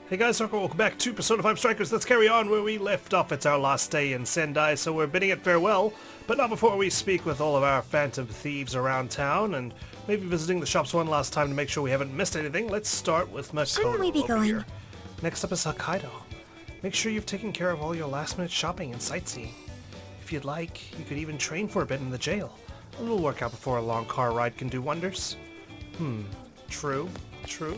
Hey guys, welcome back to Persona 5 Strikers. Let's carry on where we left off. It's our last day in Sendai, so we're bidding it farewell. But not before we speak with all of our Phantom Thieves around town, and maybe visiting the shops one last time to make sure we haven't missed anything. Let's start with Mariko. Shouldn't we be going? Here. Next up is Hokkaido. Make sure you've taken care of all your last-minute shopping and sightseeing. If you'd like, you could even train for a bit in the jail. A little workout before a long car ride can do wonders. True.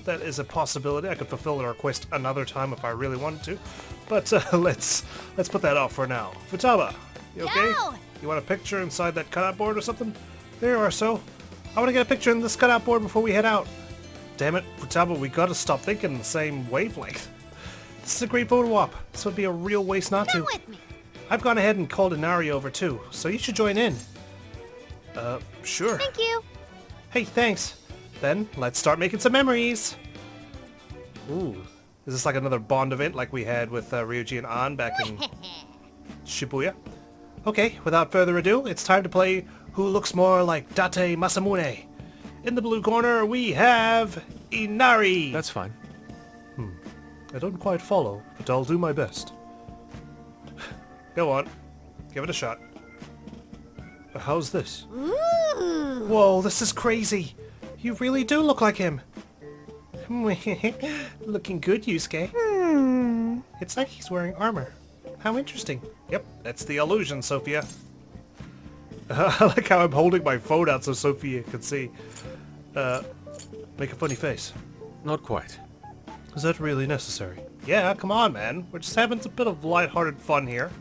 That is a possibility. I could fulfill the request another time if I really wanted to. But let's put that off for now. Futaba, you okay? Yo! You want a picture inside that cutout board or something? There you are, so. I want to get a picture in this cutout board before we head out. Damn it, Futaba, we gotta stop thinking the same wavelength. This is a great photo op, so it'd be a real waste not to. Come with me. I've gone ahead and called Inari over too, so you should join in. Sure. Thank you. Hey, thanks. Then, let's start making some memories. Ooh. Is this like another Bond event like we had with Ryuji and An back in Shibuya? Okay, without further ado, it's time to play Who Looks More Like Date Masamune. In the blue corner, we have Inari. That's fine. I don't quite follow, but I'll do my best. Go on. Give it a shot. How's this? Ooh. Whoa, this is crazy. You really do look like him. Looking good, Yusuke. It's like he's wearing armor. How interesting. Yep, that's the illusion, Sophia. I like how I'm holding my phone out so Sophia can see. Make a funny face. Not quite. Is that really necessary? Yeah, come on, man. We're just having a bit of lighthearted fun here.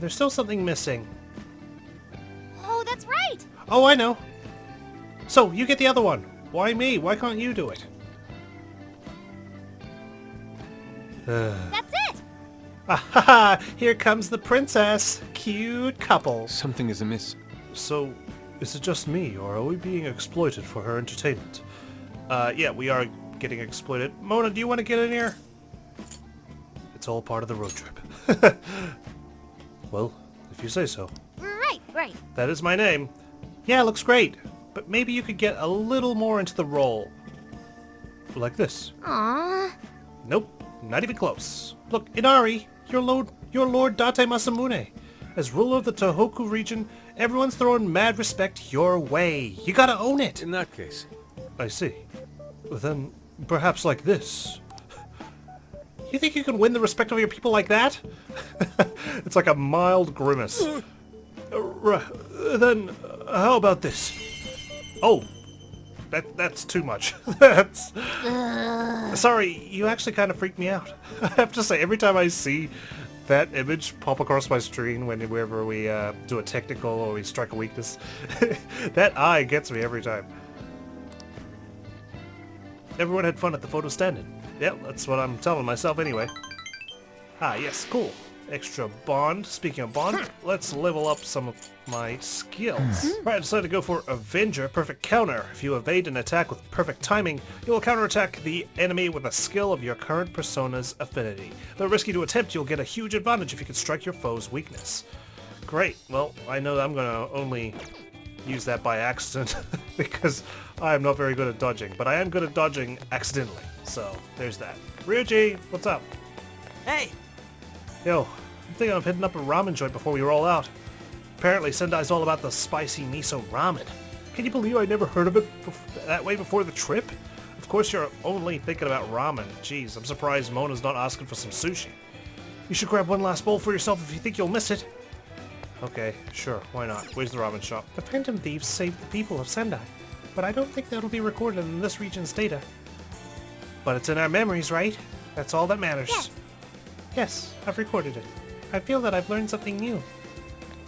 There's still something missing. Oh, that's right. Oh, I know. So, you get the other one. Why me? Why can't you do it? That's it. Ahaha! Here comes the princess. Cute couple. Something is amiss. So, is it just me, or are we being exploited for her entertainment? Yeah, we are getting exploited. Mona, do you want to get in here? It's all part of the road trip. Well, if you say so. Right. That is my name. Yeah, looks great. But maybe you could get a little more into the role. Like this. Aww. Nope, not even close. Look, Inari, you're Lord Date Masamune. As ruler of the Tohoku region, everyone's throwing mad respect your way. You gotta own it. In that case. I see. Then, perhaps like this. You think you can win the respect of your people like that? It's like a mild grimace. Then, how about this? Oh, that's too much. That's... Sorry, you actually kind of freaked me out. I have to say, every time I see that image pop across my screen whenever we do a technical or we strike a weakness, that eye gets me every time. Everyone had fun at the photo stand-in. Yep, that's what I'm telling myself anyway. Ah, yes, cool. Extra bond. Speaking of bond, let's level up some of my skills. Right, I decided to go for Avenger, perfect counter. If you evade an attack with perfect timing, you will counterattack the enemy with a skill of your current persona's affinity. Though risky to attempt, you'll get a huge advantage if you can strike your foe's weakness. Great. Well, I know that I'm gonna only use that by accident because I am not very good at dodging, but I am good at dodging accidentally. So, there's that. Ryuji, what's up? Hey! Yo, I'm thinking of hitting up a ramen joint before we roll out. Apparently, Sendai's all about the spicy miso ramen. Can you believe I never heard of it that way before the trip? Of course you're only thinking about ramen. Jeez, I'm surprised Mona's not asking for some sushi. You should grab one last bowl for yourself if you think you'll miss it. Okay, sure, why not? Where's the ramen shop? The Phantom Thieves saved the people of Sendai, but I don't think that'll be recorded in this region's data. But it's in our memories, right? That's all that matters. Yes. Yes, I've recorded it. I feel that I've learned something new.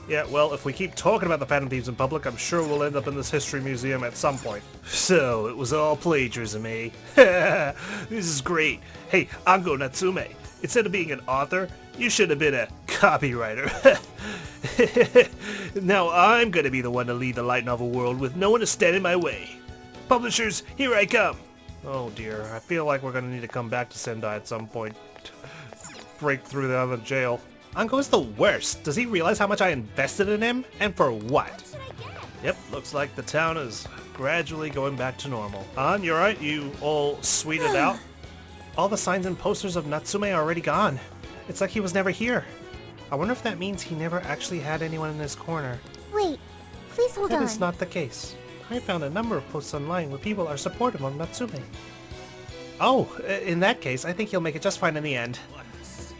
Yeah, well, if we keep talking about the Phantom Thieves in public, I'm sure we'll end up in this history museum at some point. So, it was all plagiarism, eh? This is great. Hey, Ango Natsume, instead of being an author, you should have been a copywriter. Now I'm gonna be the one to lead the light novel world with no one to stand in my way. Publishers, here I come! Oh dear, I feel like we're gonna need to come back to Sendai at some point. Break through the other jail. Anko is the worst. Does he realize how much I invested in him? And for what? Yep, looks like the town is gradually going back to normal. An, you alright? You all sweeted out? all the signs and posters of Natsume are already gone. It's like he was never here. I wonder if that means he never actually had anyone in his corner. Wait, please hold on. That is not the case. I found a number of posts online where people are supportive of Natsume. Oh, in that case, I think he'll make it just fine in the end.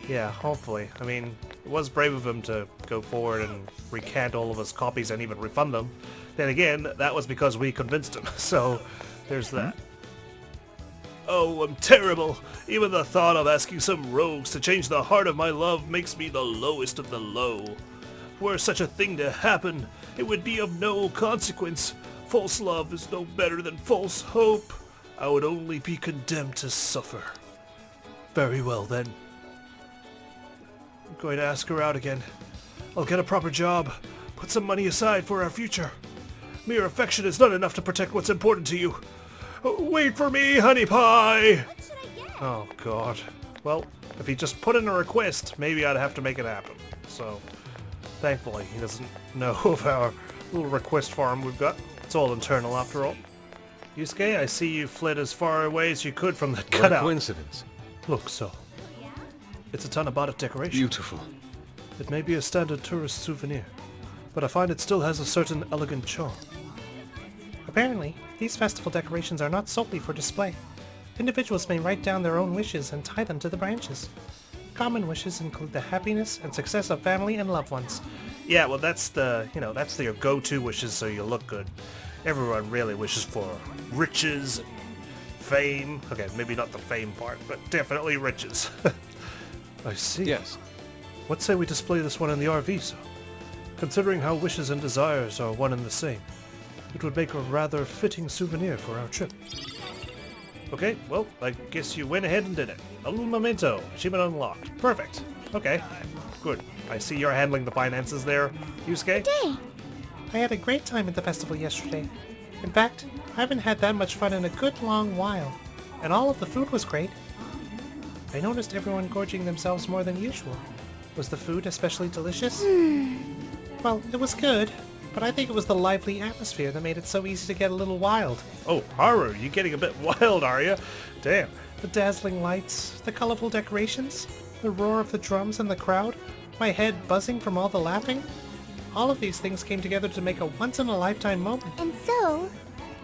Yeah, hopefully. I mean, it was brave of him to go forward and recant all of his copies and even refund them. Then again, that was because we convinced him, so there's that. Oh, I'm terrible. Even the thought of asking some rogues to change the heart of my love makes me the lowest of the low. Were such a thing to happen, it would be of no consequence. False love is no better than false hope. I would only be condemned to suffer. Very well then. I'm going to ask her out again. I'll get a proper job. Put some money aside for our future. Mere affection is not enough to protect what's important to you. Wait for me, honey pie! What should I get? Oh god. Well, if he just put in a request, maybe I'd have to make it happen. So, thankfully, he doesn't know of our little request farm we've got. It's all internal after all. Yusuke, I see you fled as far away as you could from that What a cutout. coincidence. Look, so. Yeah? It's a Tanabata decoration. Beautiful. It may be a standard tourist souvenir, but I find it still has a certain elegant charm. Apparently, these festival decorations are not solely for display. Individuals may write down their own wishes and tie them to the branches. Common wishes include the happiness and success of family and loved ones. Yeah, well that's that's their go-to wishes so you look good. Everyone really wishes for riches and fame. Okay, maybe not the fame part, but definitely riches. I see. Yes. What say we display this one in the RV, so? Considering how wishes and desires are one and the same, it would make a rather fitting souvenir for our trip. Okay, well, I guess you went ahead and did it. A little memento. Achievement unlocked. Perfect. Okay, good. I see you're handling the finances there, Yusuke. Day. I had a great time at the festival yesterday. In fact, I haven't had that much fun in a good long while. And all of the food was great. I noticed everyone gorging themselves more than usual. Was the food especially delicious? Well, it was good, but I think it was the lively atmosphere that made it so easy to get a little wild. Oh, Haru, you getting a bit wild, are you? Damn. The dazzling lights, the colorful decorations, the roar of the drums and the crowd, my head buzzing from all the laughing. All of these things came together to make a once-in-a-lifetime moment. And so,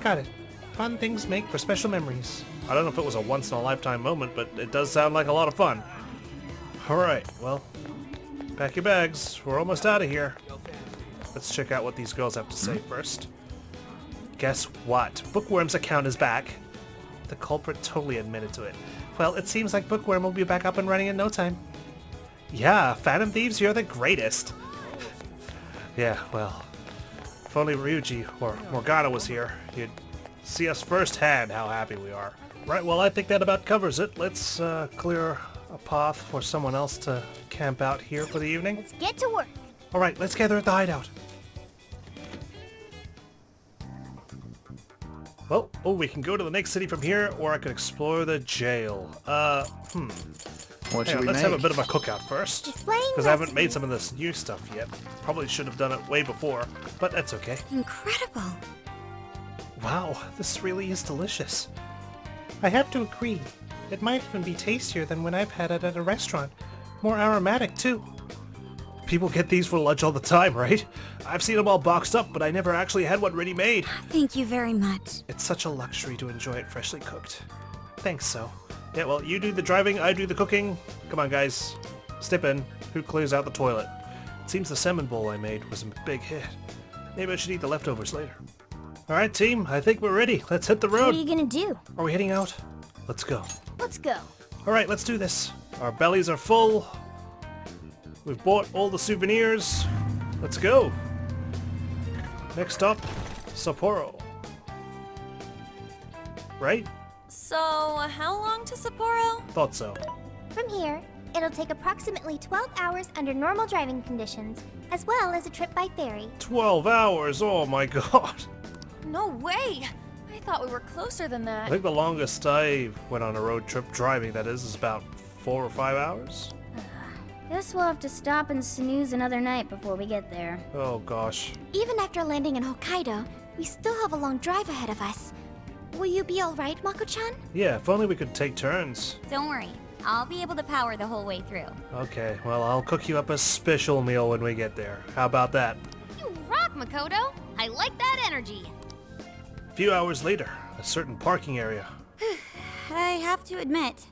Got it. Fun things make for special memories. I don't know if it was a once-in-a-lifetime moment, but it does sound like a lot of fun. Alright, well, pack your bags. We're almost out of here. Let's check out what these girls have to say first. Guess what? Bookworm's account is back. The culprit totally admitted to it. Well, it seems like Bookworm will be back up and running in no time. Yeah, Phantom Thieves, you're the greatest. Yeah, well, if only Ryuji or Morgana was here, you'd see us firsthand how happy we are. Right, well, I think that about covers it. Let's clear a path for someone else to camp out here for the evening. let's get to work. Alright, let's gather at the hideout. Well, we can go to the next city from here, or I could explore the jail. What Hang should on, we let's make? have a bit of a cookout first. Displaying Because I haven't made recipes. some of this new stuff yet. Probably should have done it way before, but that's okay. Incredible. Wow, this really is delicious. I have to agree. It might even be tastier than when I've had it at a restaurant. More aromatic, too. People get these for lunch all the time, right? I've seen them all boxed up, but I never actually had one ready-made. Thank you very much. It's such a luxury to enjoy it freshly cooked. Thanks, so. Yeah, well, you do the driving, I do the cooking. Come on, guys. Step in. Who clears out the toilet? It seems the salmon bowl I made was a big hit. Maybe I should eat the leftovers later. Alright, team, I think we're ready. Let's hit the What are road. you gonna do? Are we heading out? Let's go. Let's go. Alright, let's do this. Our bellies are full. We've bought all the souvenirs. Let's go. Next stop, Sapporo. Right? So, how long to Sapporo? Thought so. From here, it'll take approximately 12 hours under normal driving conditions, as well as a trip by ferry. 12 hours, oh my god. No way! I thought we were closer than I that. think the longest I went on a road trip driving, that is about 4 or 5 hours. Guess we'll have to stop and snooze another night before we get there. Oh gosh. Even after landing in Hokkaido, we still have a long drive ahead of us. Will you be alright, Mako-chan? Yeah, if only we could take turns. Don't worry, I'll be able to power the whole way through. Okay, well, I'll cook you up a special meal when we get there. How about that? You rock, Makoto! I like that energy! A few hours later, a certain parking area. I have to admit,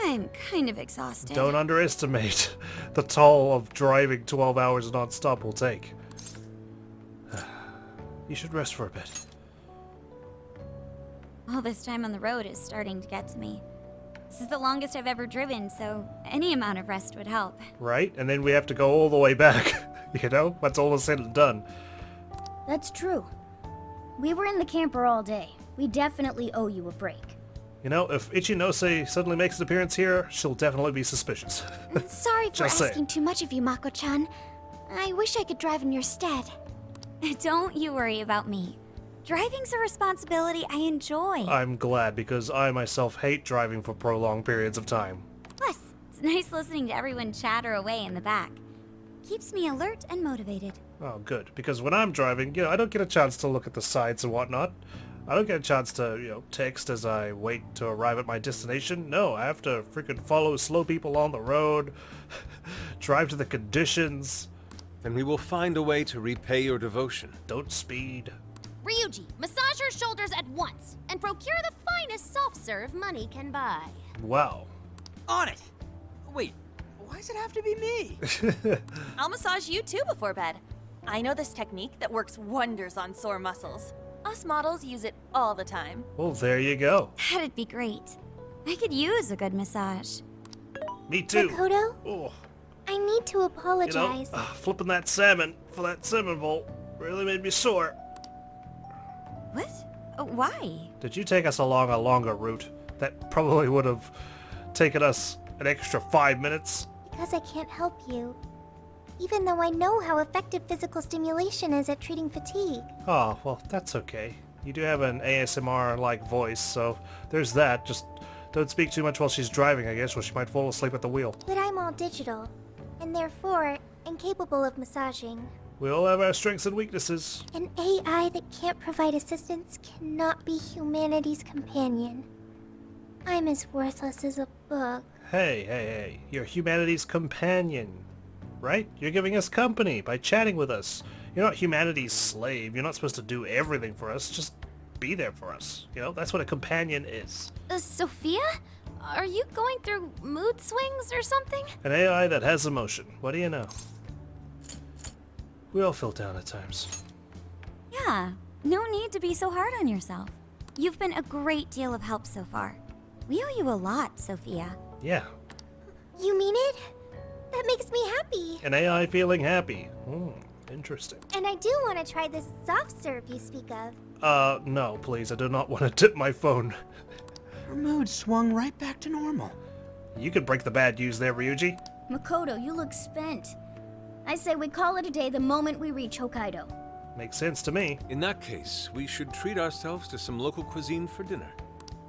I'm kind of exhausted. Don't underestimate the toll of driving 12 hours non-stop will take. You should rest for a bit. All this time on the road is starting to get to me. This is the longest I've ever driven, so any amount of rest would help. Right? And then we have to go all the way back. You know? That's all said and done. That's true. We were in the camper all day. We definitely owe you a break. You know, if Ichinose suddenly makes an appearance here, she'll definitely be suspicious. Sorry for Just saying. asking too much of you, Mako-chan. I wish I could drive in your stead. Don't you worry about me. Driving's a responsibility I enjoy. I'm glad, because I myself hate driving for prolonged periods of time. Plus, it's nice listening to everyone chatter away in the back. Keeps me alert and motivated. Oh, good. Because when I'm driving, I don't get a chance to look at the sights and whatnot. I don't get a chance to, text as I wait to arrive at my destination. No, I have to freaking follow slow people on the road, drive to the conditions. Then we will find a way to repay your devotion. Don't speed. Ryuji, massage her shoulders at once and procure the finest soft serve money can buy. Wow. On it! Wait, why does it have to be me? I'll massage you too before bed. I know this technique that works wonders on sore muscles. Us models use it all the time. Well, there you go. That'd be great. I could use a good massage. Me too. Makoto, Oh, I need to apologize. flipping that salmon for that salmon bowl really made me sore. What? Why? Did you take us along a longer route? That probably would have taken us an extra 5 minutes. Because I can't help you. Even though I know how effective physical stimulation is at treating fatigue. Oh, well, that's okay. You do have an ASMR-like voice, so there's that. Just don't speak too much while she's driving, I guess, or she might fall asleep at the wheel. But I'm all digital, and therefore incapable of massaging. We all have our strengths and weaknesses. An AI that can't provide assistance cannot be humanity's companion. I'm as worthless as a book. Hey, you're humanity's companion, right? You're giving us company by chatting with us. You're not humanity's slave. You're not supposed to do everything for us. Just be there for us. That's what a companion is. Sophia? Are you going through mood swings or something? An AI that has emotion. What do you know? We all feel down at times. Yeah, no need to be so hard on yourself. You've been a great deal of help so far. We owe you a lot, Sophia. Yeah. You mean it? That makes me happy. An AI feeling happy. Interesting. And I do want to try this soft serve you speak of. No, please. I do not want to dip my phone. Her mood swung right back to normal. You could break the bad news there, Ryuji. Makoto, you look spent. I say we call it a day the moment we reach Hokkaido. Makes sense to me. In that case, we should treat ourselves to some local cuisine for dinner.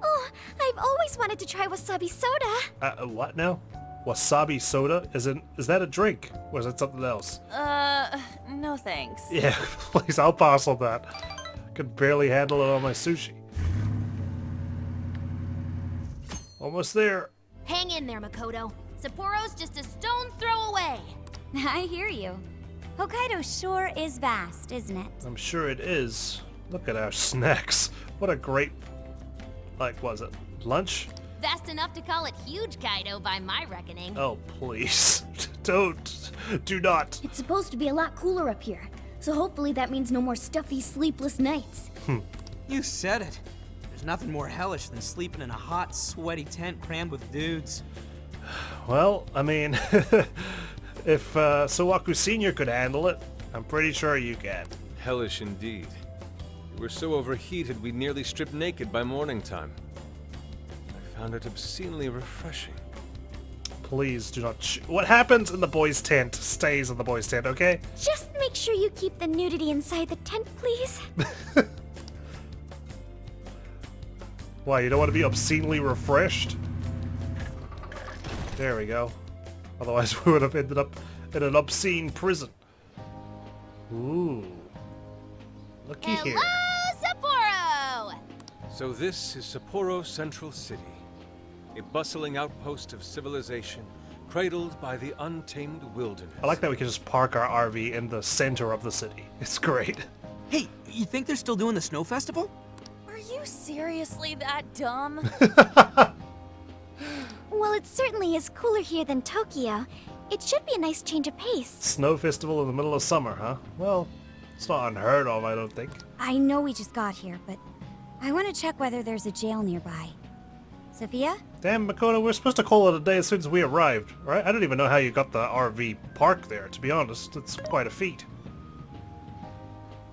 Oh, I've always wanted to try wasabi soda. What now? Wasabi soda? Is that a drink? Or is it something else? No thanks. Yeah, please, I'll pass on that. Could barely handle it on my sushi. Almost there. Hang in there, Makoto. Sapporo's just a stone's throw away. I hear you. Hokkaido sure is vast, isn't it? I'm sure it is. Look at our snacks. What a great, was it lunch? Vast enough to call it huge Kaido by my reckoning. Oh, please. Do not. It's supposed to be a lot cooler up here, so hopefully that means no more stuffy, sleepless nights. You said it. There's nothing more hellish than sleeping in a hot, sweaty tent crammed with dudes. Well, I mean, if Sawaku Sr. could handle it, I'm pretty sure you can. Hellish indeed. We were so overheated we nearly stripped naked by morning time. I found it obscenely refreshing. Please do not what happens in the boys' tent stays in the boys' tent, okay? Just make sure you keep the nudity inside the tent, please. Why, you don't want to be obscenely refreshed? There we go. Otherwise we would have ended up in an obscene prison. Ooh. Looky here. Hello, Sapporo! So this is Sapporo Central City, a bustling outpost of civilization, cradled by the untamed wilderness. I like that we can just park our RV in the center of the city. It's great. Hey, you think they're still doing the snow festival? Are you seriously that dumb? Well, it certainly is cooler here than Tokyo. It should be a nice change of pace. Snow festival in the middle of summer, huh? Well, it's not unheard of, I don't think. I know we just got here, but I want to check whether there's a jail nearby. Sophia? Damn, Makoto, we're supposed to call it a day as soon as we arrived, right? I don't even know how you got the RV parked there, to be honest. It's quite a feat.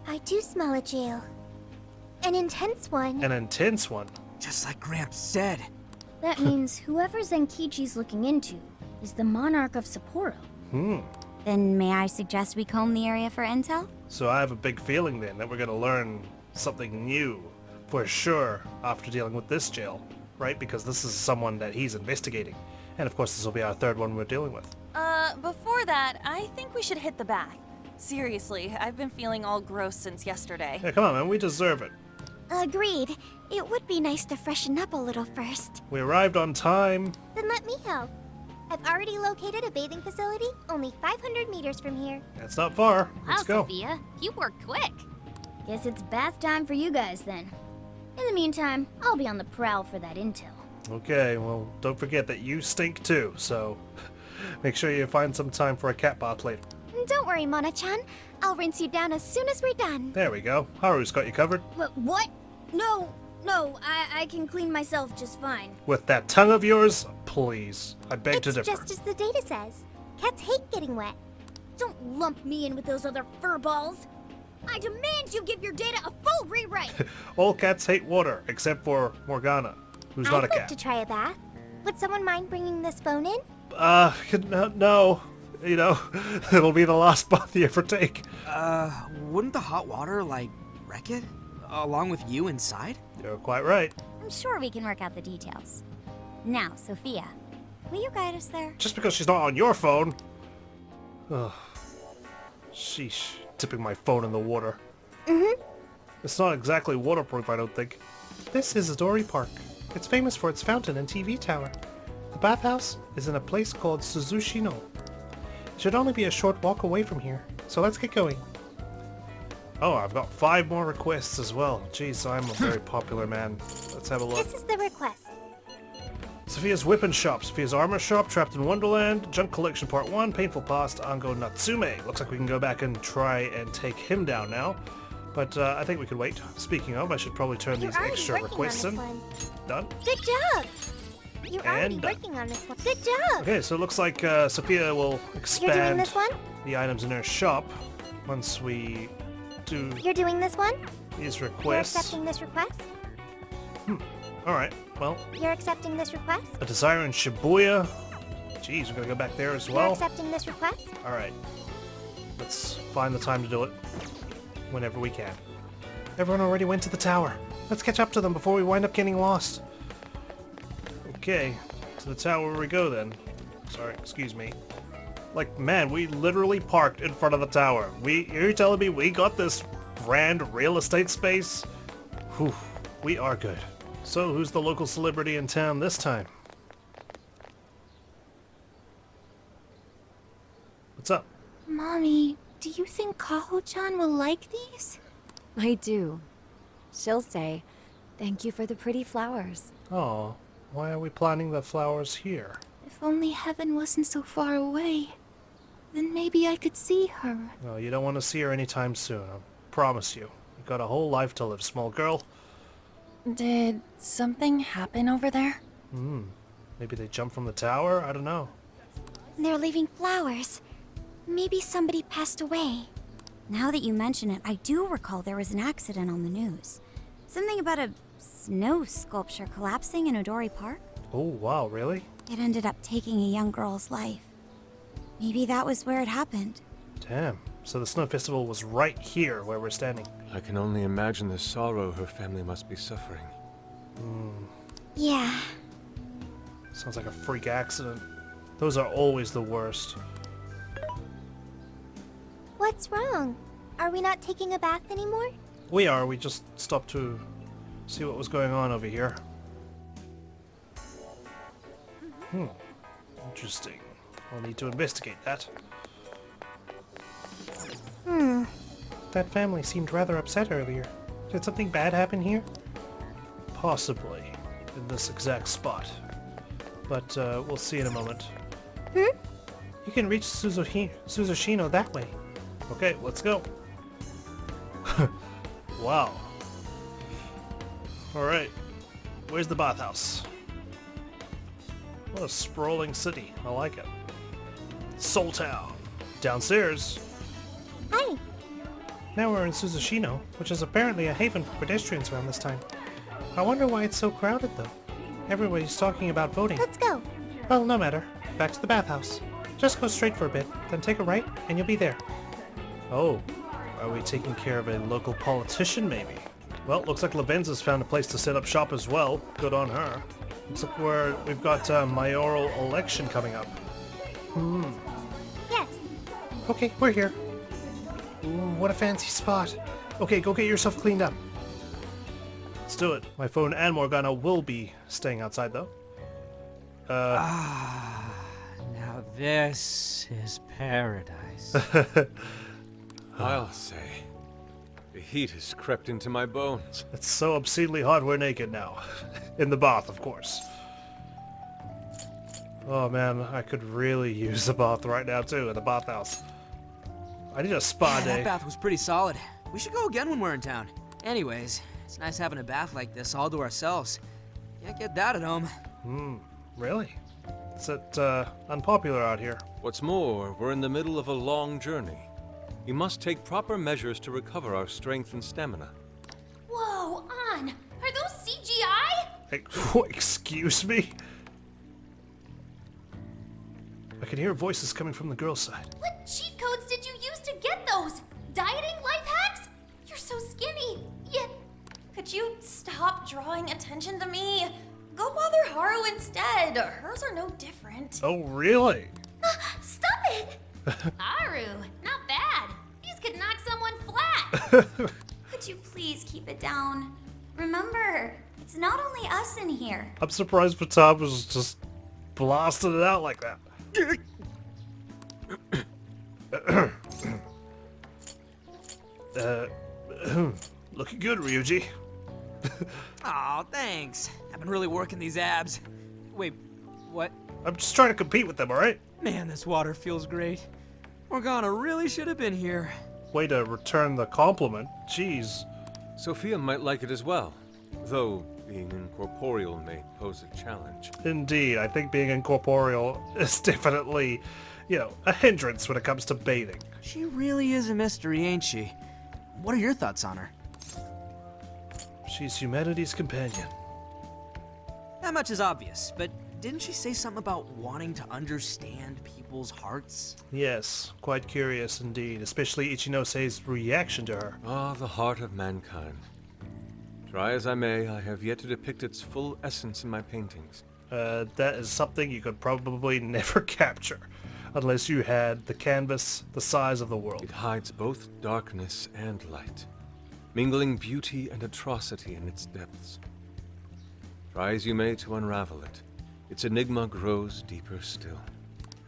I do smell a jail. An intense one. An intense one. Just like Gramps said. That means whoever Zenkichi's looking into is the monarch of Sapporo. Then may I suggest we comb the area for intel? So I have a big feeling then that we're going to learn something new, for sure, after dealing with this jail, right? Because this is someone that he's investigating. And of course this will be our third one we're dealing with. Before that, I think we should hit the bath. Seriously, I've been feeling all gross since yesterday. Yeah, come on man, we deserve it. Agreed. It would be nice to freshen up a little first. We arrived on time. Then let me help. I've already located a bathing facility only 500 meters from here. That's not far. Wow, Let's go. Sophia, you worked quick. Guess it's bath time for you guys then. In the meantime, I'll be on the prowl for that intel. Okay, well, don't forget that you stink too, so make sure you find some time for a cat bath later. Don't worry, Mona-chan. I'll rinse you down as soon as we're done. There we go. Haru's got you covered. What? No, I can clean myself just fine. With that tongue of yours, please. I beg to It's differ. just as the data says. Cats hate getting wet. Don't lump me in with those other furballs. I demand you give your data a full rewrite. All cats hate water, except for Morgana, who's not a I'd like cat. to try a bath. Would someone mind bringing this phone in? No. You know, it'll be the last bath you ever take. Wouldn't the hot water, like, wreck it? Along with you inside? You're quite right. I'm sure we can work out the details. Now, Sophia, will you guide us there? Just because she's not on your phone. Ugh. Sheesh. Tipping my phone in the water. It's not exactly waterproof, I don't think. This is Idori Park. It's famous for its fountain and TV tower. The bathhouse is in a place called Suzushino. It should only be a short walk away from here, so let's get going. Oh, I've got 5 more requests as well. Jeez, I'm a very popular man. Let's have a look. This is the request. Sophia's Weapon Shop, Sophia's Armor Shop, Trapped in Wonderland, Junk Collection Part 1, Painful Past, Ango Natsume. Looks like we can go back and try and take him down now. But I think we could wait. Speaking of, I should probably turn You're these already extra working on requests this in. one. Done. Good job! You're already And working on this one. Good job! Okay, so it looks like Sophia will You're doing expand this one? the items in her shop once we do You're doing this one? these You're requests. accepting this request? Alright, well, You're accepting this request? a desire in Shibuya. Jeez, we're gonna go back there as You're well. accepting this request? Alright. Let's find the time to do it whenever we can. Everyone already went to the tower. Let's catch up to them before we wind up getting lost. Okay, to the tower we go then. Sorry, excuse me. Like, man, we literally parked in front of the tower. You're telling me we got this grand real estate space? Whew, we are good. So, who's the local celebrity in town this time? What's up? Mommy, do you think Kaho-chan will like these? I do. She'll say, "Thank you for the pretty flowers." Oh, why are we planting the flowers here? If only heaven wasn't so far away. Then maybe I could see her. Well, you don't want to see her anytime soon, I promise you. You've got a whole life to live, small girl. Did something happen over there? Maybe they jumped from the tower? I don't know. They're leaving flowers. Maybe somebody passed away. Now that you mention it, I do recall there was an accident on the news. Something about a snow sculpture collapsing in Odori Park. Oh, wow, really? It ended up taking a young girl's life. Maybe that was where it happened. Damn. So the Snow Festival was right here where we're standing. I can only imagine the sorrow her family must be suffering. Yeah. Sounds like a freak accident. Those are always the worst. What's wrong? Are we not taking a bath anymore? We are. We just stopped to See what was going on over here. Interesting. I'll need to investigate that. That family seemed rather upset earlier. Did something bad happen here? Possibly. In this exact spot. But we'll see in a moment. You can reach Suzushino that way. Okay, let's go. Wow. Alright. Where's the bathhouse? What a sprawling city. I like it. Soul Town. Downstairs. Hi. Now we're in Suzushino, which is apparently a haven for pedestrians around this time. I wonder why it's so crowded, though. Everybody's talking about voting. Let's go. Well, no matter. Back to the bathhouse. Just go straight for a bit, then take a right, and you'll be there. Oh. Are we taking care of a local politician, maybe? Well, looks like Lavenza's found a place to set up shop as well. Good on her. Looks like we've got a mayoral election coming up. Yes. Okay, we're here. Ooh, what a fancy spot. Okay, go get yourself cleaned up. Let's do it. My phone and Morgana will be staying outside, though. Now this is paradise. I'll say, the heat has crept into my bones. It's so obscenely hot we're naked now. In the bath, of course. Oh man, I could really use a bath right now too, in the bathhouse. I need a spa Yeah, day. that bath was pretty solid. We should go again when we're in town. Anyways, it's nice having a bath like this all to ourselves. Can't get that at home. Really? Is it unpopular out here? What's more, we're in the middle of a long journey. We must take proper measures to recover our strength and stamina. Whoa, An! Are those CGI? Hey, excuse me? I can hear voices coming from the girl's side. What cheat codes did you use to get those? Dieting life hacks? You're so skinny, yet... Could you stop drawing attention to me? Go bother Haru instead. Hers are no different. Oh, really? Stop it! Haru, not bad. These could knock someone flat. Could you please keep it down? Remember, it's not only us in here. I'm surprised Fatab was just blasting it out like that. Looking good, Ryuji. Aw, thanks. I've been really working these abs. Wait, what? I'm just trying to compete with them, alright? Man, this water feels great. Morgana really should have been here. Way to return the compliment. Jeez. Sophia might like it as well, though being incorporeal may pose a challenge. Indeed, I think being incorporeal is definitely, you know, a hindrance when it comes to bathing. She really is a mystery, ain't she? What are your thoughts on her? She's humanity's companion. That much is obvious, but didn't she say something about wanting to understand people's hearts? Yes, quite curious indeed, especially Ichinose-'s reaction to her. Ah, the heart of mankind. Try as I may, I have yet to depict its full essence in my paintings. That is something you could probably never capture, unless you had the canvas the size of the world. It hides both darkness and light, mingling beauty and atrocity in its depths. Try as you may to unravel it, its enigma grows deeper still.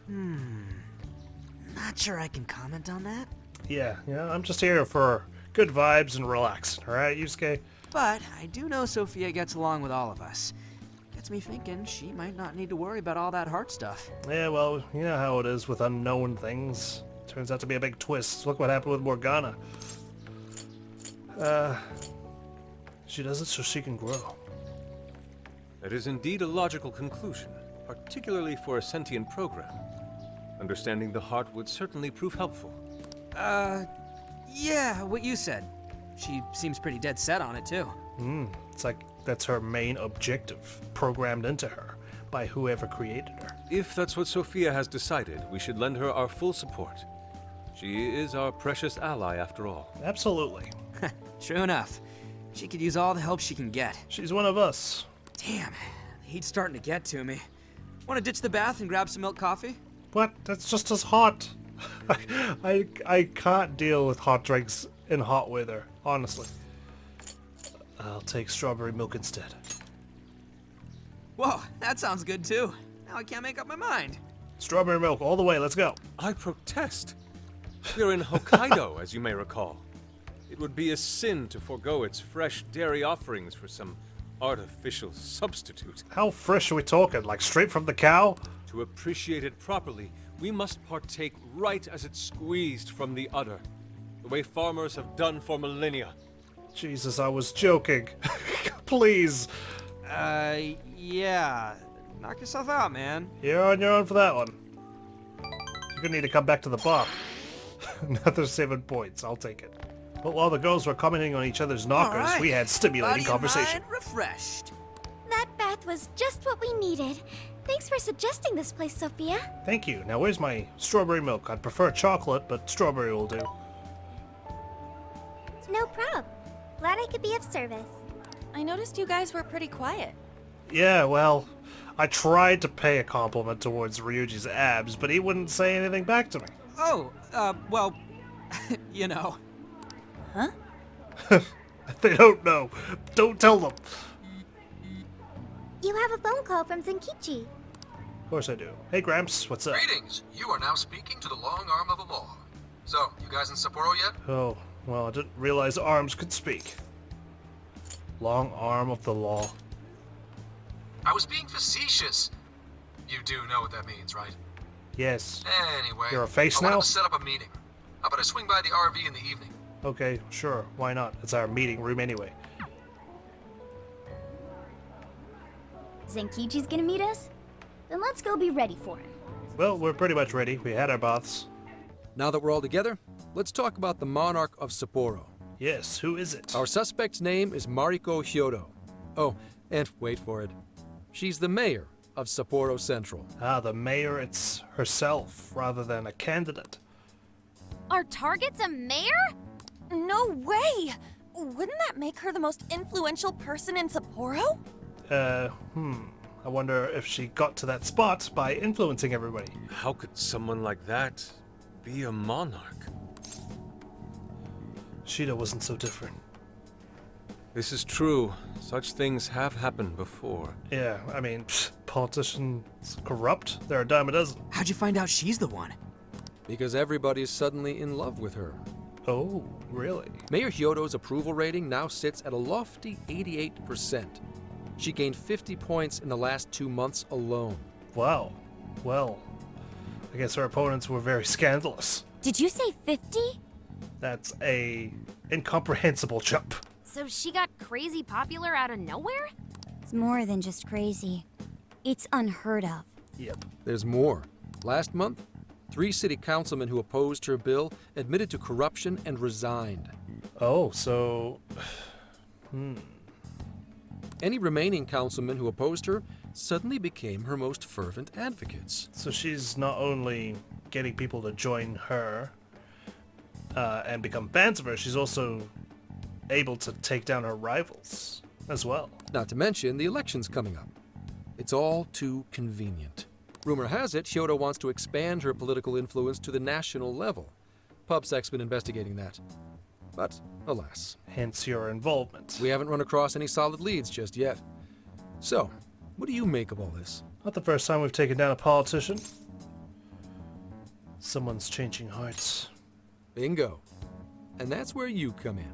Not sure I can comment on that. Yeah, I'm just here for good vibes and relaxing, alright, Yusuke? But I do know Sophia gets along with all of us. Gets me thinking she might not need to worry about all that heart stuff. Yeah, well, you know how it is with unknown things. Turns out to be a big twist. Look what happened with Morgana. She does it so she can grow. That is indeed a logical conclusion, particularly for a sentient program. Understanding the heart would certainly prove helpful. Yeah, what you said. She seems pretty dead set on it, too. It's like that's her main objective, programmed into her by whoever created her. If that's what Sophia has decided, we should lend her our full support. She is our precious ally, after all. Absolutely. True enough. She could use all the help she can get. She's one of us. Damn, the heat's starting to get to me. Want to ditch the bath and grab some milk coffee? What? That's just as hot. I can't deal with hot drinks in hot weather, honestly. I'll take strawberry milk instead. Whoa, that sounds good too. Now I can't make up my mind. Strawberry milk all the way, let's go. I protest. We're in Hokkaido, as you may recall. It would be a sin to forego its fresh dairy offerings for some artificial substitute. How fresh are we talking? Like straight from the cow? To appreciate it properly, we must partake right as it's squeezed from the udder, the way farmers have done for millennia. Jesus, I was joking. Please. Yeah. Knock yourself out, man. You're on your own for that one. You're gonna need to come back to the bar. Another 7 points, I'll take it. But while the girls were commenting on each other's knockers, right. we had stimulating Body conversation. And mind refreshed. That bath was just what we needed. Thanks for suggesting this place, Sophia. Thank you. Now where's my strawberry milk? I'd prefer chocolate, but strawberry will do. No prob. Glad I could be of service. I noticed you guys were pretty quiet. Yeah, well, I tried to pay a compliment towards Ryuji's abs, but he wouldn't say anything back to me. Oh, well, you know. Huh? They don't know. Don't tell them. You have a phone call from Zenkichi. Of course I do. Hey, Gramps, what's up? Greetings. You are now speaking to the long arm of the law. So, you guys in Sapporo yet? Oh, well, I didn't realize arms could speak. Long arm of the law. I was being facetious. You do know what that means, right? Yes. Anyway, You're a face I wanted now? to set up a meeting. How about I swing by the RV in the evening? Okay, sure. Why not? It's our meeting room anyway. Zenkichi's gonna meet us? Then let's go be ready for him. Well, we're pretty much ready. We had our baths. Now that we're all together, let's talk about the monarch of Sapporo. Yes, who is it? Our suspect's name is Mariko Hyodo. Oh, and wait for it. She's the mayor of Sapporo Central. Ah, the mayor, it's herself, rather than a candidate. Our target's a mayor? No way! Wouldn't that make her the most influential person in Sapporo? I wonder if she got to that spot by influencing everybody. How could someone like that be a monarch? Shida wasn't so different. This is true. Such things have happened before. Yeah, I mean, politicians corrupt? They're a dime a dozen. How'd you find out she's the one? Because everybody's suddenly in love with her. Oh, really? Mayor Hyodo's approval rating now sits at a lofty 88%. She gained 50 points in the last 2 months alone. Wow. Well, I guess her opponents were very scandalous. Did you say 50? That's a incomprehensible jump. So she got crazy popular out of nowhere? It's more than just crazy. It's unheard of. Yep. There's more. Last month, 3 city councilmen who opposed her bill admitted to corruption and resigned. Oh, so... Any remaining councilmen who opposed her suddenly became her most fervent advocates. So she's not only getting people to join her and become fans of her, she's also able to take down her rivals as well. Not to mention the elections coming up. It's all too convenient. Rumor has it, Hyodo wants to expand her political influence to the national level. PubSec's been investigating that. But, alas. Hence your involvement. We haven't run across any solid leads just yet. So, what do you make of all this? Not the first time we've taken down a politician. Someone's changing hearts. Bingo. And that's where you come in.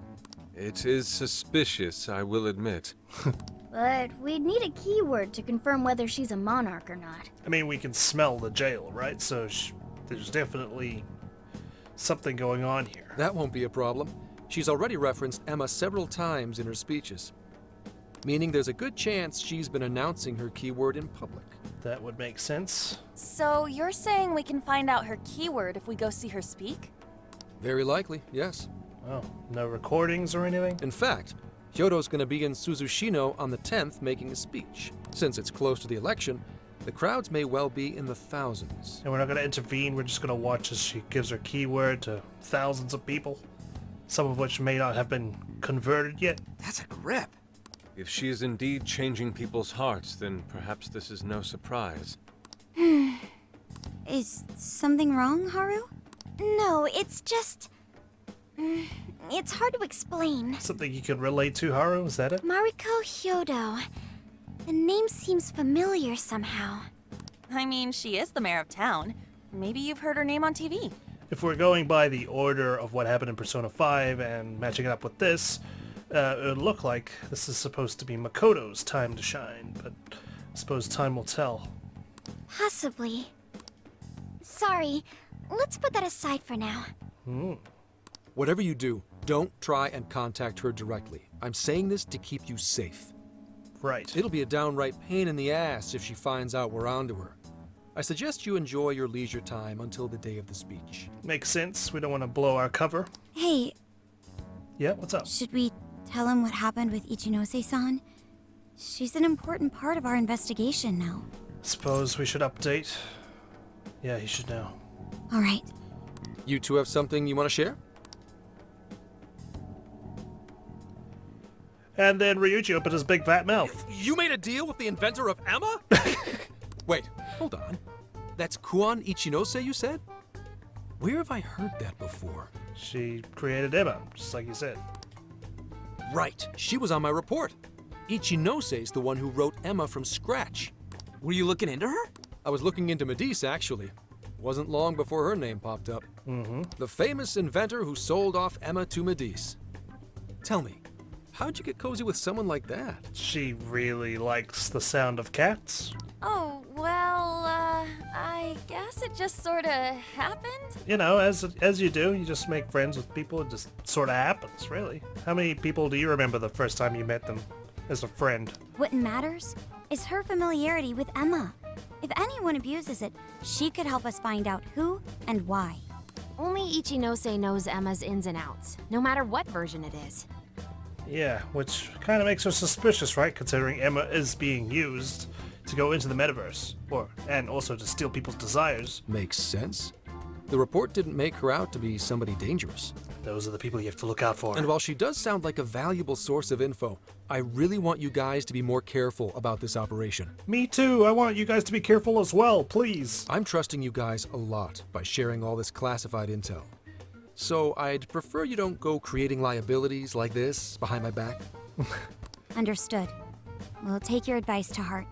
It is suspicious, I will admit. But we'd need a keyword to confirm whether she's a monarch or not. I mean, we can smell the jail, right? So there's definitely something going on here. That won't be a problem. She's already referenced Emma several times in her speeches. Meaning there's a good chance she's been announcing her keyword in public. That would make sense. So you're saying we can find out her keyword if we go see her speak? Very likely, yes. Oh, no recordings or anything? In fact, Hyodo's going to be in Suzushino on the 10th making a speech. Since it's close to the election, the crowds may well be in the thousands. And we're not going to intervene, we're just going to watch as she gives her keyword to thousands of people, some of which may not have been converted yet. That's a grip. If she is indeed changing people's hearts, then perhaps this is no surprise. Is something wrong, Haru? No, it's just... It's hard to explain. Something you can relate to, Haru? Is that it? Mariko Hyodo. The name seems familiar somehow. I mean, she is the mayor of town. Maybe you've heard her name on TV. If we're going by the order of what happened in Persona 5 and matching it up with this, it would look like this is supposed to be Makoto's time to shine, but I suppose time will tell. Possibly. Sorry, let's put that aside for now. Whatever you do, don't try and contact her directly. I'm saying this to keep you safe. Right. It'll be a downright pain in the ass if she finds out we're onto her. I suggest you enjoy your leisure time until the day of the speech. Makes sense. We don't want to blow our cover. Hey, Yeah, what's up? should we tell him what happened with Ichinose-san? She's an important part of our investigation now. Suppose we should update. Yeah, he should know. All right. You two have something you want to share? And then Ryuji opened his big fat mouth. You made a deal with the inventor of Emma? Wait, hold on. That's Kuon Ichinose, you said? Where have I heard that before? She created Emma, just like you said. Right, she was on my report. Ichinose is the one who wrote Emma from scratch. Were you looking into her? I was looking into Medice, actually. Wasn't long before her name popped up. The famous inventor who sold off Emma to Medice. Tell me, how'd you get cozy with someone like that? She really likes the sound of cats. Oh, well, I guess it just sorta happened? You know, as you do, you just make friends with people. It just sort of happens, really. How many people do you remember the first time you met them as a friend? What matters is her familiarity with Emma. If anyone abuses it, she could help us find out who and why. Only Ichinose knows Emma's ins and outs, no matter what version it is. Yeah, which kind of makes her suspicious, right? Considering Emma is being used to go into the metaverse, and also to steal people's desires. Makes sense. The report didn't make her out to be somebody dangerous. Those are the people you have to look out for. And while she does sound like a valuable source of info, I really want you guys to be more careful about this operation. Me too. I want you guys to be careful as well, please. I'm trusting you guys a lot by sharing all this classified intel. So I'd prefer you don't go creating liabilities like this behind my back. Understood. We'll take your advice to heart.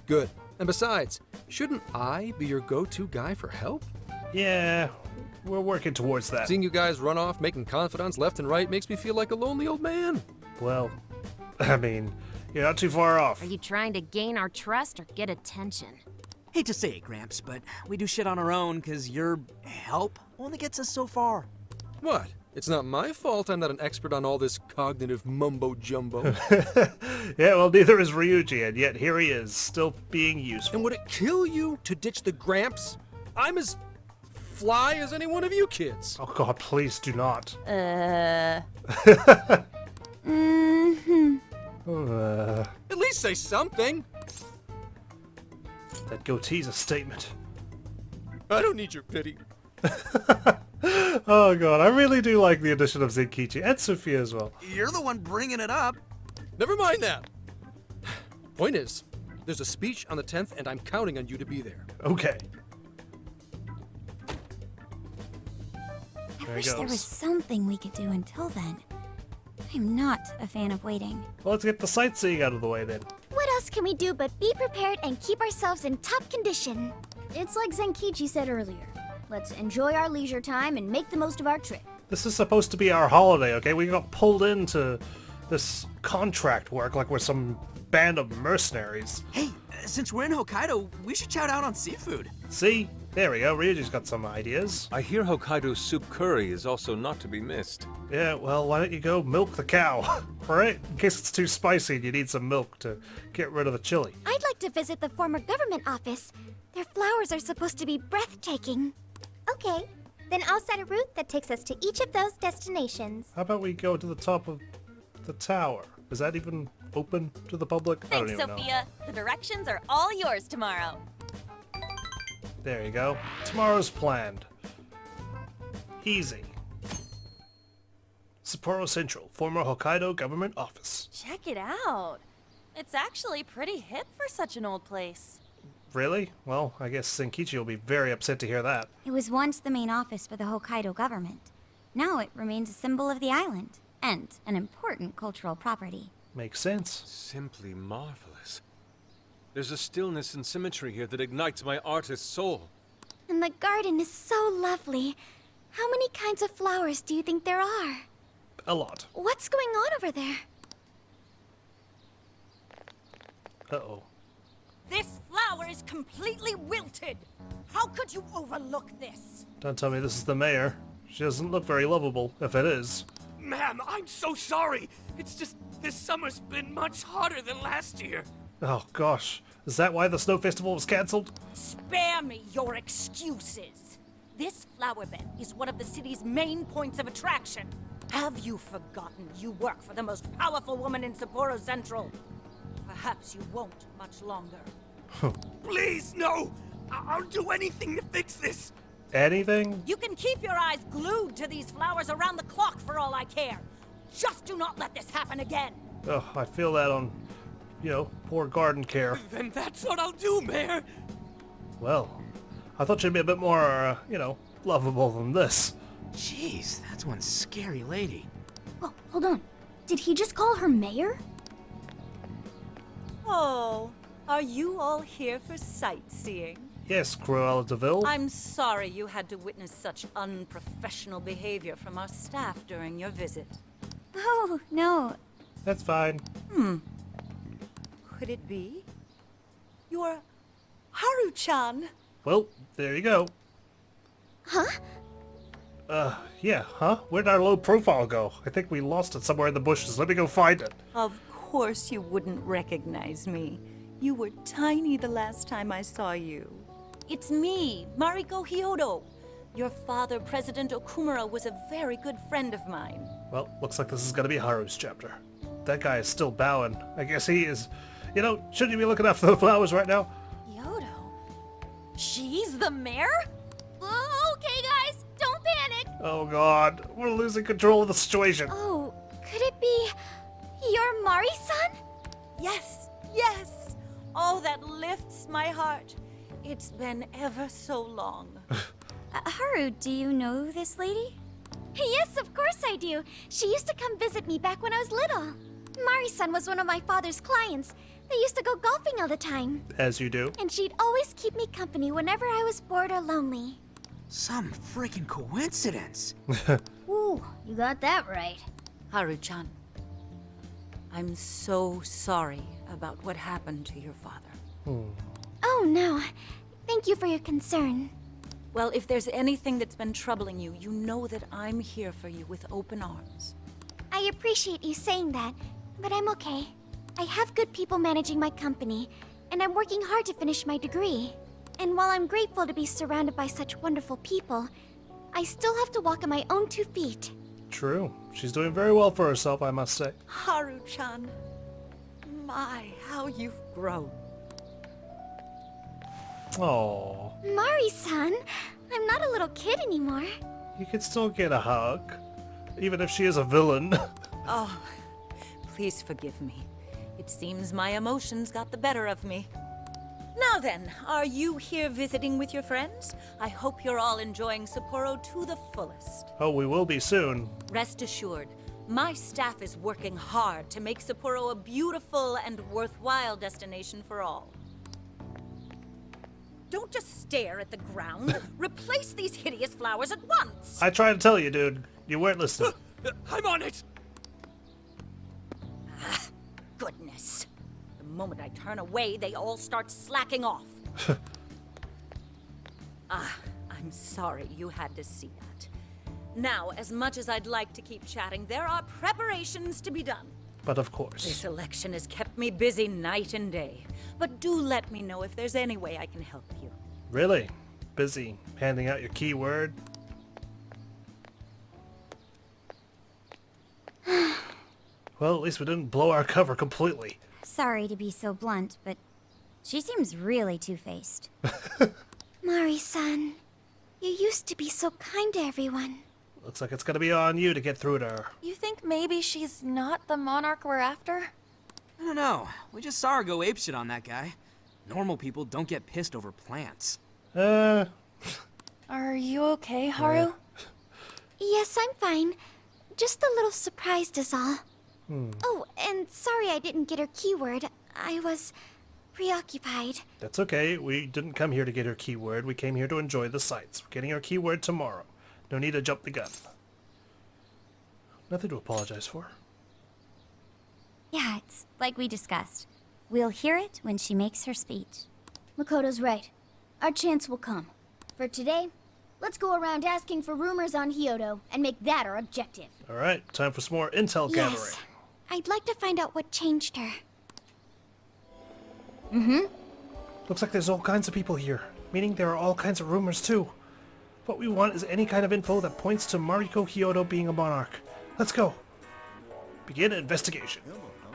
Good. And besides, shouldn't I be your go-to guy for help? Yeah, we're working towards that. Seeing you guys run off making confidants left and right makes me feel like a lonely old man. Well, I mean, you're not too far off. Are you trying to gain our trust or get attention? Hate to say it, Gramps, but we do shit on our own because your help only gets us so far. What? It's not my fault I'm not an expert on all this cognitive mumbo-jumbo. Yeah, well, neither is Ryuji, and yet here he is, still being useful. And would it kill you to ditch the Gramps? I'm as fly as any one of you kids. Oh god, please do not. At least say something. That goatee's a statement. I don't need your pity. Oh god, I really do like the addition of Zenkichi and Sophia as well. You're the one bringing it up. Never mind that. Point is, there's a speech on the 10th and I'm counting on you to be there. Okay. I wish there was something we could do until then. I'm not a fan of waiting. Well, let's get the sightseeing out of the way then. What else can we do but be prepared and keep ourselves in top condition? It's like Zenkichi said earlier. Let's enjoy our leisure time and make the most of our trip. This is supposed to be our holiday, okay? We got pulled into this contract work like we're some band of mercenaries. Hey, since we're in Hokkaido, we should shout out on seafood. See? There we go. Ryuji's got some ideas. I hear Hokkaido soup curry is also not to be missed. Yeah, well, why don't you go milk the cow, right? In case it's too spicy and you need some milk to get rid of the chili. I'd like to visit the former government office. Their flowers are supposed to be breathtaking. Okay, then I'll set a route that takes us to each of those destinations. How about we go to the top of the tower? Is that even open to the public? I don't Thanks, even know. Sophia. The directions are all yours tomorrow. There you go. Tomorrow's planned. Easy. Sapporo Central, former Hokkaido government office. Check it out. It's actually pretty hip for such an old place. Really? Well, I guess Zenkichi will be very upset to hear that. It was once the main office for the Hokkaido government. Now it remains a symbol of the island, and an important cultural property. Makes sense. Simply marvelous. There's a stillness and symmetry here that ignites my artist's soul. And the garden is so lovely. How many kinds of flowers do you think there are? A lot. What's going on over there? Uh-oh. This flower is completely wilted. How could you overlook this? Don't tell me this is the mayor. She doesn't look very lovable, if it is. Ma'am, I'm so sorry. It's just this summer's been much hotter than last year. Oh gosh. Is that why the snow festival was cancelled? Spare me your excuses. This flower bed is one of the city's main points of attraction. Have you forgotten you work for the most powerful woman in Sapporo Central? Perhaps you won't much longer. Please, no! I'll do anything to fix this. Anything? You can keep your eyes glued to these flowers around the clock for all I care. Just do not let this happen again. Oh, I feel that on, poor garden care. Then that's what I'll do, Mayor. Well, I thought she'd be a bit more, lovable than this. Jeez, that's one scary lady. Oh, hold on. Did he just call her mayor? Oh, are you all here for sightseeing? Yes, Cruella de Vil. I'm sorry you had to witness such unprofessional behavior from our staff during your visit. Oh, no. That's fine. Could it be? You're Haru-chan. Well, there you go. Huh? Yeah, huh? Where'd our low profile go? I think we lost it somewhere in the bushes. Let me go find it. Of course you wouldn't recognize me. You were tiny the last time I saw you. It's me, Mariko Hyodo. Your father, President Okumura, was a very good friend of mine. Well, looks like this is gonna be Haru's chapter. That guy is still bowing. I guess he is. Shouldn't you be looking after the flowers right now? Hyodo? She's the mayor? Okay, guys, don't panic. Oh god, we're losing control of the situation. Oh, could it be your Mari-san? Yes, yes. Oh, that lifts my heart. It's been ever so long. Haru, do you know this lady? Yes, of course I do. She used to come visit me back when I was little. Mari-san was one of my father's clients. They used to go golfing all the time. As you do. And she'd always keep me company whenever I was bored or lonely. Some freaking coincidence. Ooh, you got that right. Haru-chan, I'm so sorry about what happened to your father. Oh, no. Thank you for your concern. Well, if there's anything that's been troubling you, you know that I'm here for you with open arms. I appreciate you saying that, but I'm okay. I have good people managing my company, and I'm working hard to finish my degree. And while I'm grateful to be surrounded by such wonderful people, I still have to walk on my own 2 feet. True. She's doing very well for herself, I must say. Haru-chan, my, how you've grown. Oh. Mari-san, I'm not a little kid anymore. You can still get a hug, even if she is a villain. Oh, please forgive me. It seems my emotions got the better of me. Now then, are you here visiting with your friends? I hope you're all enjoying Sapporo to the fullest. Oh, we will be soon. Rest assured, my staff is working hard to make Sapporo a beautiful and worthwhile destination for all. Don't just stare at the ground. Replace these hideous flowers at once. I tried to tell you, dude. You weren't listening. I'm on it. Goodness. The moment I turn away, they all start slacking off. I'm sorry you had to see that. Now, as much as I'd like to keep chatting, there are preparations to be done. But of course. This election has kept me busy night and day. But do let me know if there's any way I can help you. Really? Busy handing out your keyword? Well, at least we didn't blow our cover completely. Sorry to be so blunt, but she seems really two-faced. Mari-san, you used to be so kind to everyone. Looks like it's gonna be on you to get through to her. You think maybe she's not the monarch we're after? I don't know. We just saw her go apeshit on that guy. Normal people don't get pissed over plants. Are you okay, Haru? Yes, I'm fine. Just a little surprised is all. Oh, and sorry I didn't get her keyword. I was preoccupied. That's okay. We didn't come here to get her keyword. We came here to enjoy the sights. We're getting her keyword tomorrow. No need to jump the gun. Nothing to apologize for. Yeah, it's like we discussed. We'll hear it when she makes her speech. Makoto's right. Our chance will come. For today, let's go around asking for rumors on Hyodo and make that our objective. Alright, time for some more intel gathering. Yes. I'd like to find out what changed her. Looks like there's all kinds of people here, meaning there are all kinds of rumors too. What we want is any kind of info that points to Mariko Hyodo being a monarch. Let's go. Begin investigation.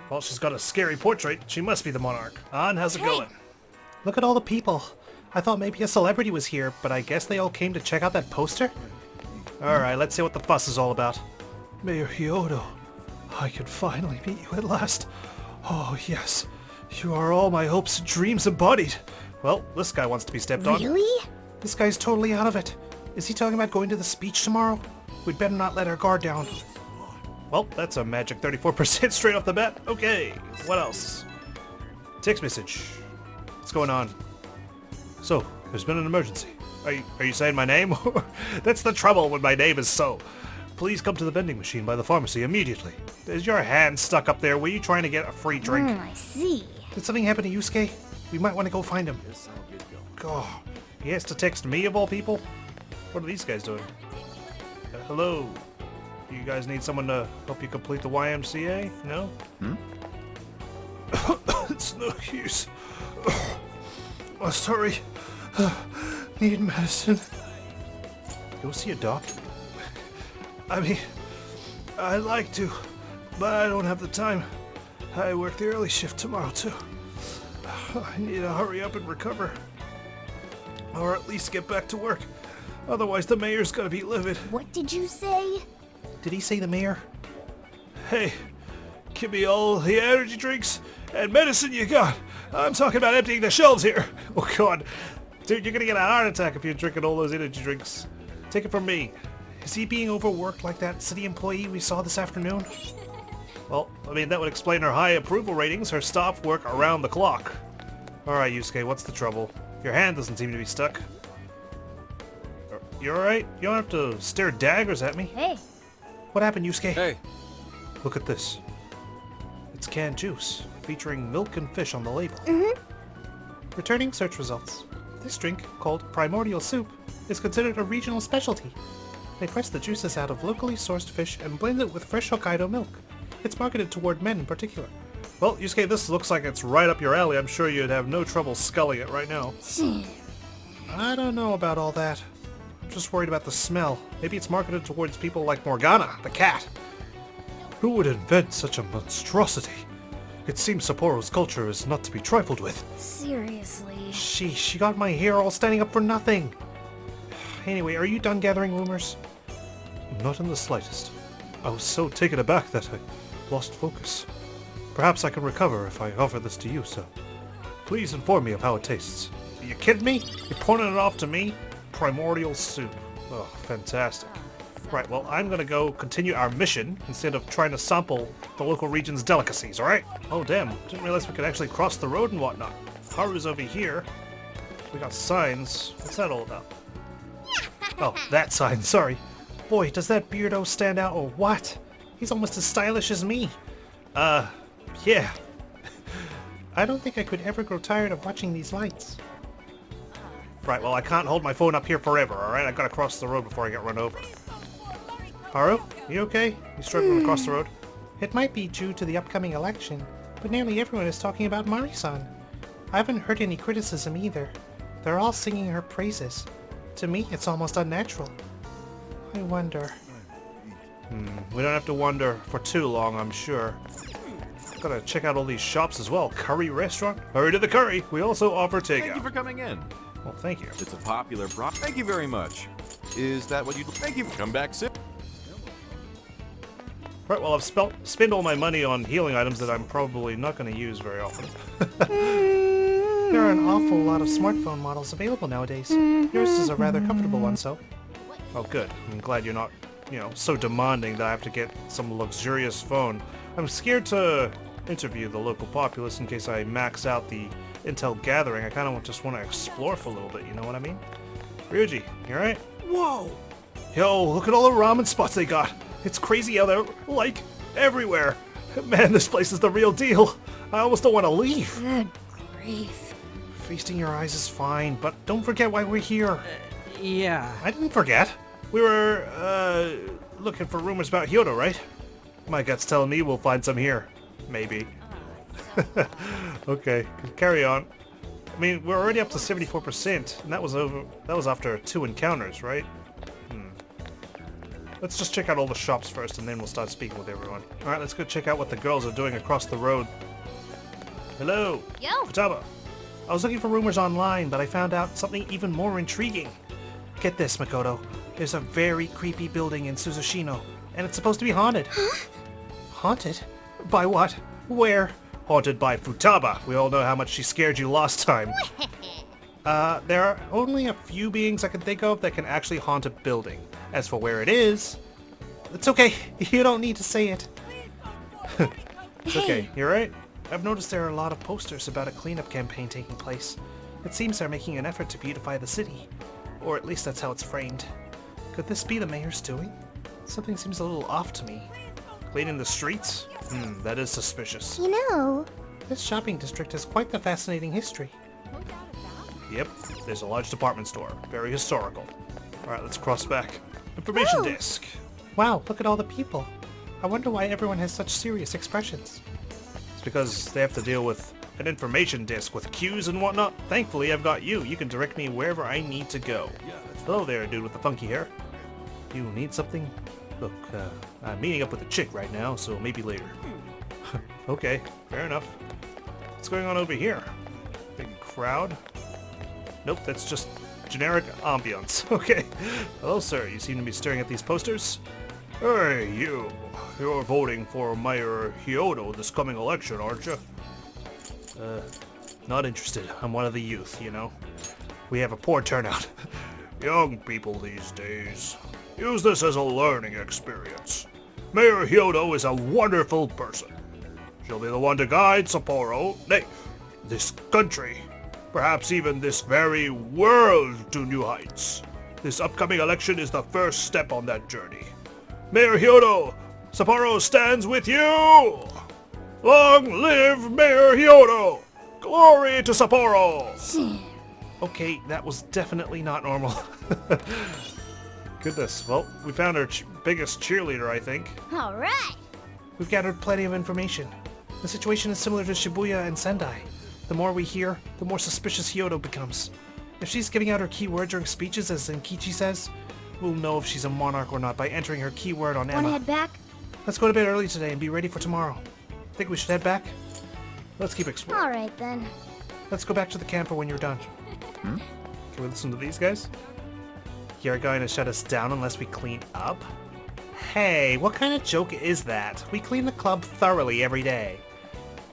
Well, she's got a scary portrait. She must be the monarch. An, how's it going? Look at all the people. I thought maybe a celebrity was here, but I guess they all came to check out that poster? Alright, let's see what the fuss is all about. Mayor Hyodo, I can finally meet you at last. Oh, yes. You are all my hopes and dreams embodied. Well, this guy wants to be stepped on. Really? This guy's totally out of it. Is he talking about going to the speech tomorrow? We'd better not let our guard down. Well, that's a magic 34% straight off the bat. Okay, what else? Text message. What's going on? So, there's been an emergency. Are you saying my name? That's the trouble when my name is so. Please come to the vending machine by the pharmacy immediately. Is your hand stuck up there? Were you trying to get a free drink? I see. Did something happen to Yusuke? We might want to go find him. God, he has to text me of all people? What are these guys doing? Hello. You guys need someone to help you complete the YMCA? No? It's no use. Oh, sorry. Need medicine. Go see a doctor. I mean, I'd like to, but I don't have the time. I work the early shift tomorrow, too. I need to hurry up and recover. Or at least get back to work. Otherwise, the mayor's gonna be livid. What did you say? Did he say the mayor? Hey, give me all the energy drinks and medicine you got. I'm talking about emptying the shelves here. Oh, God. Dude, you're gonna get a heart attack if you're drinking all those energy drinks. Take it from me. Is he being overworked like that city employee we saw this afternoon? Well, I mean, that would explain her high approval ratings. Her staff work around the clock. Alright, Yusuke, what's the trouble? Your hand doesn't seem to be stuck. You alright? You don't have to stare daggers at me. Hey. What happened, Yusuke? Hey. Look at this. It's canned juice, featuring milk and fish on the label. Returning search results. This drink, called Primordial Soup, is considered a regional specialty. They press the juices out of locally sourced fish and blend it with fresh Hokkaido milk. It's marketed toward men in particular. Well, Yusuke, this looks like it's right up your alley. I'm sure you'd have no trouble sculling it right now. I don't know about all that. I'm just worried about the smell. Maybe it's marketed towards people like Morgana, the cat. Who would invent such a monstrosity? It seems Sapporo's culture is not to be trifled with. Seriously. Sheesh, she got my hair all standing up for nothing. Anyway, are you done gathering rumors? Not in the slightest. I was so taken aback that I lost focus. Perhaps I can recover if I offer this to you, so please inform me of how it tastes. Are you kidding me? You're pointing it off to me? Primordial soup. Oh, fantastic. Right, well, I'm gonna go continue our mission instead of trying to sample the local region's delicacies, alright? Oh, damn. Didn't realize we could actually cross the road and whatnot. Haru's over here. We got signs. What's that all about? Oh, that sign, sorry. Boy, does that beardo stand out or what? He's almost as stylish as me. Yeah. I don't think I could ever grow tired of watching these lights. Right, well, I can't hold my phone up here forever, alright? I gotta cross the road before I get run over. Haru, you okay? You struggling across the road? It might be due to the upcoming election, but nearly everyone is talking about Mari-san. I haven't heard any criticism either. They're all singing her praises. To me, it's almost unnatural. I wonder. We don't have to wonder for too long, I'm sure. Gotta check out all these shops as well. Curry restaurant? Hurry to the curry! We also offer takeout. Thank you for coming in. Well, thank you. It's a popular Thank you very much. Is that what you... Thank you. Come back soon. Right, well, I've spent all my money on healing items that I'm probably not going to use very often. There are an awful lot of smartphone models available nowadays. Yours is a rather comfortable one, so. Oh, good. I'm glad you're not you know, so demanding that I have to get some luxurious phone. I'm scared to interview the local populace in case I max out the intel gathering. I kind of just want to explore for a little bit, you know what I mean? Ryuji, you alright? Whoa! Yo, look at all the ramen spots they got. It's crazy how they're, like, everywhere. Man, this place is the real deal. I almost don't want to leave. Good grief. Feasting your eyes is fine, but don't forget why we're here. Yeah. I didn't forget. We were, looking for rumors about Hyodo, right? My gut's telling me we'll find some here. Maybe. Okay, carry on. I mean, we're already up to 74%, and that was after 2 encounters, right? Let's just check out all the shops first, and then we'll start speaking with everyone. Alright, let's go check out what the girls are doing across the road. Hello! Yo! Futaba! I was looking for rumors online, but I found out something even more intriguing. Get this, Makoto. There's a very creepy building in Suzushino, and it's supposed to be haunted. Huh? Haunted? By what? Where? Haunted by Futaba. We all know how much she scared you last time. There are only a few beings I can think of that can actually haunt a building. As for where it is, it's okay. You don't need to say it. It's okay. You alright? I've noticed there are a lot of posters about a cleanup campaign taking place. It seems they're making an effort to beautify the city. Or at least that's how it's framed. Could this be the mayor's doing? Something seems a little off to me. Cleaning the streets? That is suspicious. You know, This shopping district has quite the fascinating history. Yep, there's a large department store. Very historical. Alright, let's cross back. Information desk. Wow, look at all the people. I wonder why everyone has such serious expressions. It's because they have to deal with an information disk with queues and whatnot. Thankfully, I've got you. You can direct me wherever I need to go. Hello there, dude with the funky hair. You need something? Look, I'm meeting up with a chick right now, so maybe later. Okay, fair enough. What's going on over here? Big crowd? Nope, that's just generic ambience. Okay. Hello, sir. You seem to be staring at these posters. Hey, you. You're voting for Mayor Hyodo this coming election, aren't you? Not interested. I'm one of the youth, you know. We have a poor turnout. Young people these days. Use this as a learning experience. Mayor Hyodo is a wonderful person. She'll be the one to guide Sapporo, nay, this country, perhaps even this very world to new heights. This upcoming election is the first step on that journey. Mayor Hyodo, Sapporo stands with you! Long live Mayor Hyodo! Glory to Sapporo! Okay, that was definitely not normal. Goodness, well, we found our biggest cheerleader, I think. All right. We've gathered plenty of information. The situation is similar to Shibuya and Sendai. The more we hear, the more suspicious Hyodo becomes. If she's giving out her keyword during speeches, as Zenkichi says, we'll know if she's a monarch or not by entering her keyword on Emma. Wanna head back? Let's go to bed early today and be ready for tomorrow. Think we should head back? Let's keep exploring. All right, then. Let's go back to the camper when you're done. Can we listen to these guys? You're going to shut us down unless we clean up? Hey, what kind of joke is that? We clean the club thoroughly every day.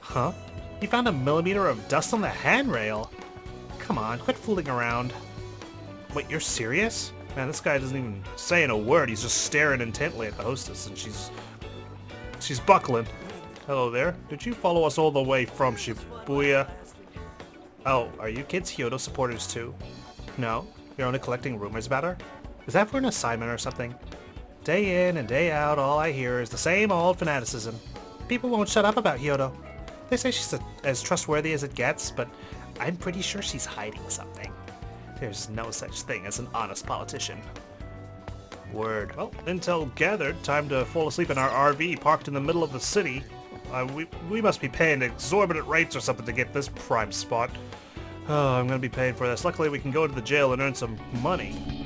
Huh? You found a millimeter of dust on the handrail? Come on, quit fooling around. Wait, you're serious? Man, this guy doesn't even say a word. He's just staring intently at the hostess, and she's buckling. Hello there. Did you follow us all the way from Shibuya? Oh, are you kids Hyodo supporters too? No? You're only collecting rumors about her? Is that for an assignment or something? Day in and day out, all I hear is the same old fanaticism. People won't shut up about Hyodo. They say she's as trustworthy as it gets, but I'm pretty sure she's hiding something. There's no such thing as an honest politician. Word. Well, intel gathered. Time to fall asleep in our RV parked in the middle of the city. We must be paying exorbitant rates or something to get this prime spot. Oh, I'm gonna be paying for this. Luckily, we can go to the jail and earn some money.